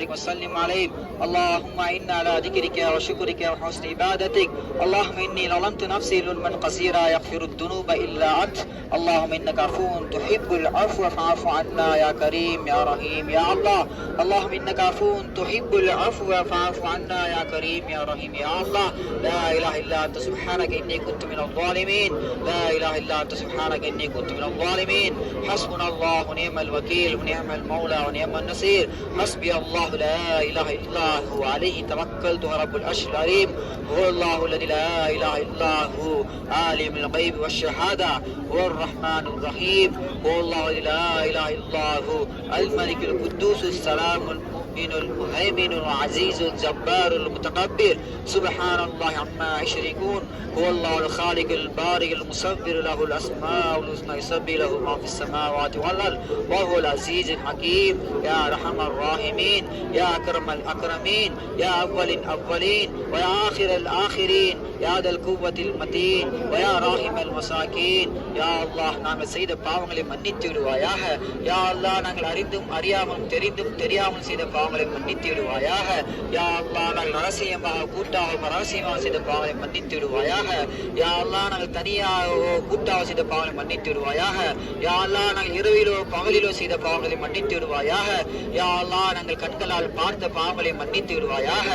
وبارك وسلم عليه. اللهم إنا على ذكرك وشكرك وحسن عبادتك. اللهم إني ظلمت نفسي ظلما قصيرا يغفر الذنوب إلا أنت. اللهم إنك عفو تحب العفو فاعف عنا يا كريم يا رحيم يا الله. اللهم إنك عفو تحب العفو فاعف عنا يا كريم يا رحيم يا الله. لا إله إلا أنت سبحانك إني كنت من الظالمين. لا إله إلا أنت سبحانك إني كنت من الظالمين. حسبنا الله ونعم الوكيل ونعم المولى ونعم النصير. حسبي الله لا إله إلا هو عليه توكلت رب العرش العظيم. هو الله الذي لا إله إلا هو عالم الغيب والشهادة هو الرحمن الرحيم. هو الله الذي لا إله إلا هو الملك القدوس السلام المؤمن المهيمن العزيز الجبار المتكبر. سبحان الله عما يشركون. هو الله الخالق البارئ المصور له الأسماء الحسنى يسبح له ما في السماوات والأرض وهو العزيز الحكيم. يا أرحم الراحمين يا أكرم الأكرمين يا أول الأولين ويا آخر الآخرين يا ذا القوة المتين ويا راحم المساكين. يا الله நாங்கள் செய்த பாவங்களை மன்னித்து விடுவாயாக. யா அல்லாஹ் நாங்கள் அறிந்தும் அறியாமலும் தெரியாமல் செய்த பாவங்களை மன்னித்து விடுவாயாக. யா அல்லாஹ் நாங்கள் ரகசியமாக கூட்டாக ரகசியமாக செய்த பாவங்களை மன்னித்து விடுவாயாக. யா அல்லாஹ் நாங்கள் தனியாக கூட்டாக செய்த பாவங்களை மன்னித்து விடுவாயாக. யா அல்லாஹ் நாங்கள் இரவிலோ பகலிலோ செய்த பாவங்களை மன்னித்து விடுவாயாக. யா அல்லாஹ் நாங்கள் கண்களால் பார்த்த பாவங்களை மன்னித்து விடுவாயாக.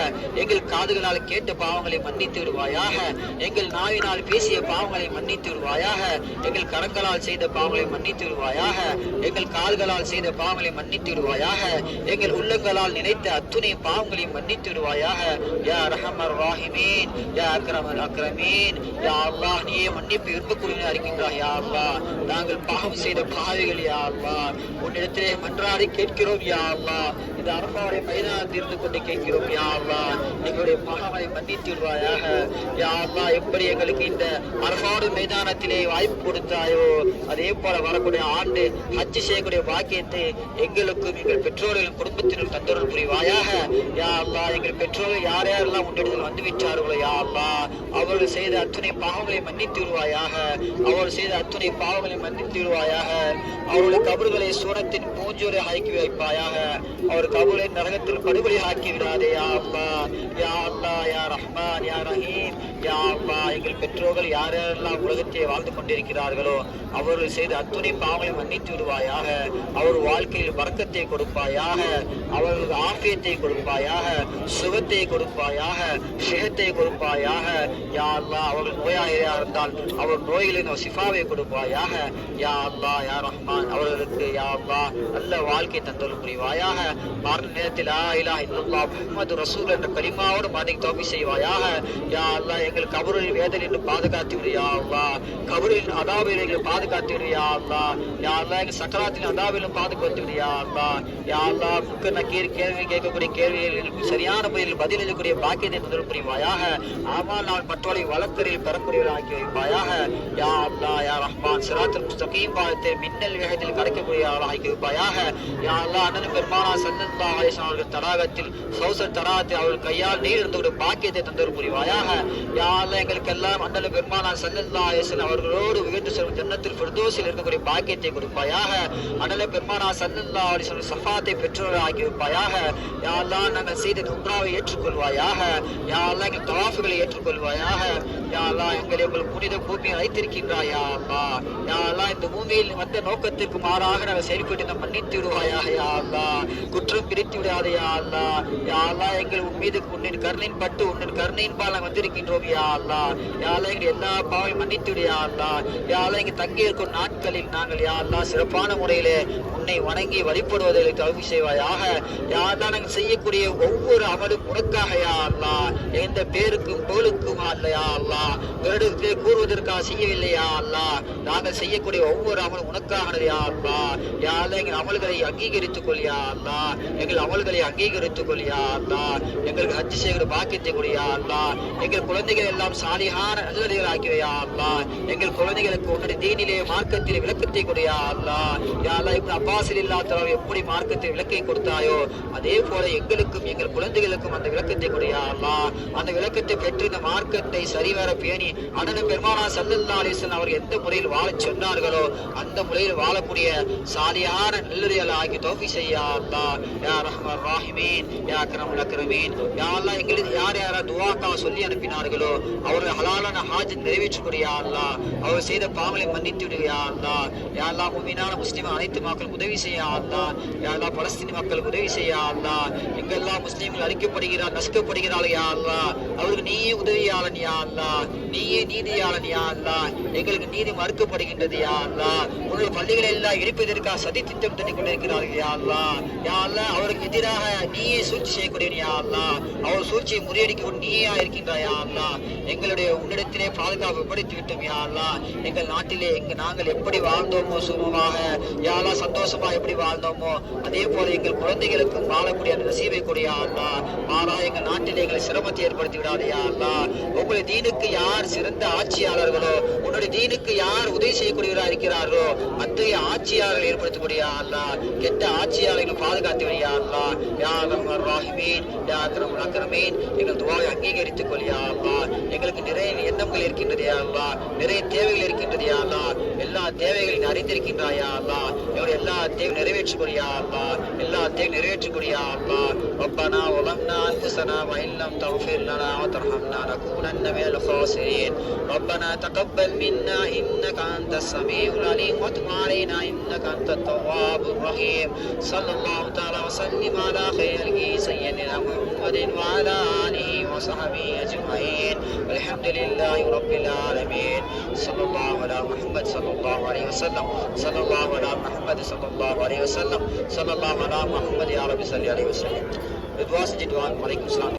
எங்கள் காதுகளால் கேட்ட பாவங்களை மன்னித்து விடுவாயாக. எங்கள் நாவினால் பேசிய பாவங்களை மன்னித்து விடுவாயாக. எங்கள் கரங்களால் செய்த பாவங்களை மன்னித்து விடுவாயாக. எங்கள் கால்களால் செய்த பாவங்களை மன்னித்து விடுவாயாக. எங்கள் உள்ளங்களால் நினைத்த அத்துணை பாவங்களை மன்னித்து விடுவாயாக. யா ரஹமர் ராஹிமீன் யா அக்ரமல் அக்ரமீன். யா அல்லாஹ் நீயே மன்னிப்பு விரும்பக்கூடியவனாக இருக்கின்றாய். யா அல்லாஹ் நாங்கள் பாவம் செய்த பாவிகள். யா அல்லாஹ் உன்னிடத்திலே மன்றாடி கேட்கிறோம். யா அல்லாஹ் இந்த அரபாவுடைய மைதானத்தில் இருந்து கொண்டு கேட்கிறோம். யா அல்லாஹ் எங்களுடைய பாவங்களை மன்னித்து விடுவாயாக. யா அல்லாஹ் எப்படி எங்களுக்கு இந்த அரபாவுடைய மைதானத்திலே வாய்ப்பு கொடுத்தாயோ அதே போல வரக்கூடிய ஆண்டு ஹஜ் செய்யக்கூடிய பாக்கியத்தை எங்களுக்கும் எங்கள் பெற்றோர்களும் குடும்பத்தினரும் தந்தொருள் புரிவாயாக. யா அல்லாஹ் எங்கள் பெற்றோர்கள் யார் யாரெல்லாம் உன்னிடத்தில் வந்து விட்டார்களோ யா அல்லாஹ் அவர்கள் செய்த அத்துணை பாவங்களை மன்னித்து விடுவாயாக. அவர்கள் செய்த அத்துணை பாவங்களை மன்னித்து விடுவாயாக. அவருடைய கபறுகளை சூரத்தின் பூஞ்சோரை ஆக்கி வைப்பாயாக. அவர் கபுரை நரகத்தில் படுகொலை ஆக்கி விடாதே. யா அல்லாஹ் யா அல்லாஹ் யா ரஹ்மான் யா ரஹீம். யா அல்லாஹ் எங்கள் பெற்றோர்கள் யாரெல்லாம் உலகத்தை வாழ்ந்து கொண்டிருக்கிறார்களோ அவர்கள் செய்த அத்துணை பாவங்களை மன்னித்து விடுவாயாக. அவர் வாழ்க்கையில் பரக்கத்தை கொடுப்பாயாக. அவர்களுக்கு ஆஃபியத்தை கொடுப்பாயாக. சுகத்தை கொடுப்பாயாக. சிகத்தை கொடுப்பாயாக. யா அல்லாஹ் அவர்கள் நோயாளியாக இருந்தால் அவர் நோய்களின் சிஃபாவை கொடுப்பாயாக. யா அல்லாஹ் யா ரஹ்மான் அவர்களுக்கு யா அல்லாஹ் நல்ல வாழ்க்கை தந்தொருள் புரிவாயாக. மரண நேரத்தில் லா இலாஹ இல்லல்லாஹ் முஹம்மது ரசூல் என்ற கலிமாவோடு மரணிக்க தௌஃபீக் செய்வாயாக. யா அல்லாஹ் எங்கள் கபரில் வேதனை என்று பாதுகாத்து விடு. யா அல்லாஹ் கபரில் அதாபில் எங்களை பாதுகாத்து விடு. யா அல்லாஹ் யா அல்லாஹ் எங்கள் சக்கராத்தின் அதாபிலும் பாதுகாத்து விடு. யா அல்லாஹ் யா அல்லாஹ் முக்க நக்கீர் கேள்வி கேட்கக்கூடிய கேள்விகளுக்கு சரியான முறையில் பதில் எழுதக்கூடிய பாக்கியத்தை தந்தொருள் புரிவாயாக. ஆமால் நான் மற்றவர்களை வழக்கறில் பெறக்கூடியவர்கள் ஆக்கி வைப்பாயாக. யா அல்லாஹ் யா ரஹ்மான் சிராத்துல் முஸ்தகீம் பாதத்தை மின்னல் வேகத்தில் கடக்கக்கூடிய ஆக்கி வைப்பாயாக. யா அல்லாஹ் அண்ணன் பெருமானா ஸல்லல்லாஹு அலைஹி வஸல்லம் அவர்கள் தடாகத்தில் சௌசர் தடாகத்தில் அவர்கள் கையால் நீர் இருந்தக்கூடிய பாக்கியத்தை தந்தொருள் புரிவாயாக. யா அல்லாஹ் எங்களுக்கு எல்லாம் அண்ணன் பெருமானா ஸல்லல்லாஹு அலைஹி வஸல்லம் அவர்களோடு உயர்ந்து செல்லும் ஜன்னத்தில் ஃபிர்தௌஸில் இருக்கக்கூடிய பாக்கியத்தை கொடுப்பாயாக. அண்ணன் பெருமானா ஸல்லல்லாஹு அலைஹி வஸல்லம் ஸஃபாத்தை பெற்றோர்கள் ஆக்கி வைப்பாயாக. யா அல்லாஹ் நாங்கள் செய்த உம்ராவை ஏற்றுக்கொள்வாயாக. யா அல்லாஹ் எங்கள் தவாஃபுகளை ஏற்றுக்கொள்வாயாக. யா அல்லாஹ் எங்களை உங்கள் புனித பூமியை அழைத்திருக்கின்றாய். யா அல்லாஹ் யா அல்லாஹ் இந்த பூமியில் வந்த நோக்கத்திற்கு மாறாக நாங்கள் செயல்பட்டு மன்னித்து விடுவாயாக. யா அல்லாஹ் குற்றம் பிரித்து விடாதே. யா அல்லாஹ் யா அல்லாஹ் எங்கள் மீது உன்னின் கருணையின் பட்டு உன்னின் கருணையின் பால் நாங்கள் வந்திருக்கின்றோம். யா அல்லாஹ் யா அல்லாஹ் எங்கள் எல்லா பாவையும் மன்னித்து விடு. யா அல்லாஹ் யா அல்லாஹ் இங்கு தங்கி இருக்கும் நாட்களில் நாங்கள் யா அல்லாஹ் சிறப்பான முறையிலே உன்னை வணங்கி வழிபடுவதை தௌஃபீக் செய்வாயாக. யா அல்லாஹ் நாங்கள் செய்யக்கூடிய ஒவ்வொரு அமலும் உனக்காக. யா அல்லாஹ் எந்த பேருக்கும் புகழுக்கும் அல்ல. யா அல்லாஹ் வருடத்திலே கூறுவதற்காக செய்யவில்லை. யா அல்லாஹ் நாங்கள் செய்யக்கூடிய ஒவ்வொரு அமலும் உனக்கானது. யா அல்லாஹ் யா அல்லாஹ் எங்கள் அமல்களை அங்கீகரித்துக் கொள். யா அல்லாஹ் எங்கள் அமல்களை அங்கீகரித்துக் கொள். யா அல்லாஹ் எங்களுக்கு ஹஜ் செய்கிற பாக்கியத்தை கொடு. யா அல்லாஹ் எங்கள் குழந்தைகள் எல்லாம் சாலிஹான நல்லடிகள் ஆக்கிய. யா அல்லாஹ் எங்கள் குழந்தைகளுக்கு உன்னுடைய தீனிலே மார்க்கத்திலே விளக்கத்தை கொடு. யா அல்லாஹ் யா அல்லாஹ் இப்னு அப்பாஸ் ரலியல்லாஹு தஆலா எப்படி மார்க்கத்தில் விளக்கை கொடுத்தாயோ அதே போல எங்களுக்கும் எங்கள் குழந்தைகளுக்கும் அந்த விளக்கத்தை கொடு. யா அல்லாஹ் அந்த விளக்கத்தை பெற்று இந்த மார்க்கத்தை சரிவர பேணி அண்ணன் பெருமானா ஸல்லல்லாஹு அலைஹி வஸல்லம் அவர் எந்த முறையில் வாழச் சொன்னார்களோ அந்த முறையில் வாழக்கூடிய சாலியான நல்லடிகள் ஆகி தௌஃபீக் செய்ய. யா அல்லாஹ் யா ரஹ்மான் ராஹிமீன் யா அக்ரமுல் அக்ரமீன். யா அல்லாஹ் எங்களுக்கு யார் யாரா துஆக்காக சொல்லி அனுப்பினார்களோ அவர்கள் ஹலாலான ஹாஜத் நிறைவேற்றக்கூடிய யா அல்லாஹ், அவர் செய்த பாவங்களை மன்னித்து விடு யா அல்லாஹ். யா அல்லாஹ் முஃமினான முஸ்லிம் அனைத்து மக்களுக்கு உதவி செய்ய யா அல்லாஹ். யா அல்லாஹ் பலஸ்தீன மக்களுக்கு உதவி செய்ய யா அல்லாஹ். எங்கெல்லாம் முஸ்லிம்கள் அழிக்கப்படுகிறார் நசுக்கப்படுகிறார்கள் யா அல்லாஹ், அவருக்கு நீயே உதவியாளன் யா அல்லாஹ், நீயே நீதியாளன் யா அல்லாஹ். எங்களுக்கு நீதி மறுக்கப்படுகின்றது யா அல்லாஹ். உன்னுடைய பள்ளிகளை எல்லாம் இடிப்பதற்காக சதி திட்டம் தண்ணி கொண்டிருக்கிறார்கள் யா அல்லாஹ். யா அல்லாஹ் அவருக்கு எதிராக நீயே சூழ்ச்சி செய்யக்கூடியவன் யா அல்லாஹ், அவர் சூழ்ச்சியை முறியடிக்க நீயா இருக்கின்றாய் யா அல்லாஹ். எங்களுடைய உன்னிடத்திலே பாதுகாப்பு படுத்தி விட்டோம் யா அல்லாஹ். எங்கள் நாட்டிலே நாங்கள் எப்படி வாழ்ந்தோமோ சுகமாக யா அல்லாஹ், சந்தோஷமா எப்படி வாழ்ந்தோமோ அதே போல எங்கள் குழந்தைகளுக்கும் வாழக்கூடிய அந்த நசீபை கொடு யா அல்லாஹ். மாறா எங்கள் நாட்டிலே எங்களை சிரமத்தை ஏற்படுத்தி விடாது யா அல்லாஹ். உங்களுடைய தீனுக்கு யார் சிறந்த ஆட்சியாளர்களோ, உன்னுடைய தீனுக்கு யார் உதவி செய்யக்கூடியவராக இருக்கிறார்களோ அத்தகைய ஆட்சியாளர்கள் ஏற்படுத்தக்கூடிய யா அல்லாஹ். கெட்ட ஆட்சியாளர்கள் பாதுகாத்து விடு யா அல்லாஹ். யா ரஹ்மான் ராஹிமீன் யா அக்ரமுல் அக்ரமீன். எங்கள் துஆவை அங்கீகரித்துக் கொள் யா அல்லாஹ். எங்களுக்கு நிறைய எண்ணங்கள் இருக்கின்றது யா அல்லாஹ், நிறைய தேவைகள் இருக்கின்றது யா அல்லாஹ். எல்லா தேவைகளையும் அறிந்திருக்கின்றாய் யா அல்லாஹ். எங்களுடைய எல்லா தேவை நிறைவேற்றிக் கொள் யா அல்லாஹ், எல்லா தேவை நிறைவேற்றிக் கொள் யா அல்லாஹ். ربنا ظلمنا أنفسنا وإن لم تغفر لنا وترحمنا لنكونن من الخاسرين. ربنا تقبل منا إنك أنت السميع العليم وتب علينا إنك أنت التواب الرحيم. صلى الله تعالى وسلم على خير سيدنا محمد وعلى آله وصحبه أجمعين والحمد لله رب العالمين. صلى الله على محمد صلى الله عليه وسلم. صلى الله على محمد صلى الله عليه وسلم. صلى الله على محمد يا رب صل عليه وسلم. It was Jidwan. Walaikum Salam.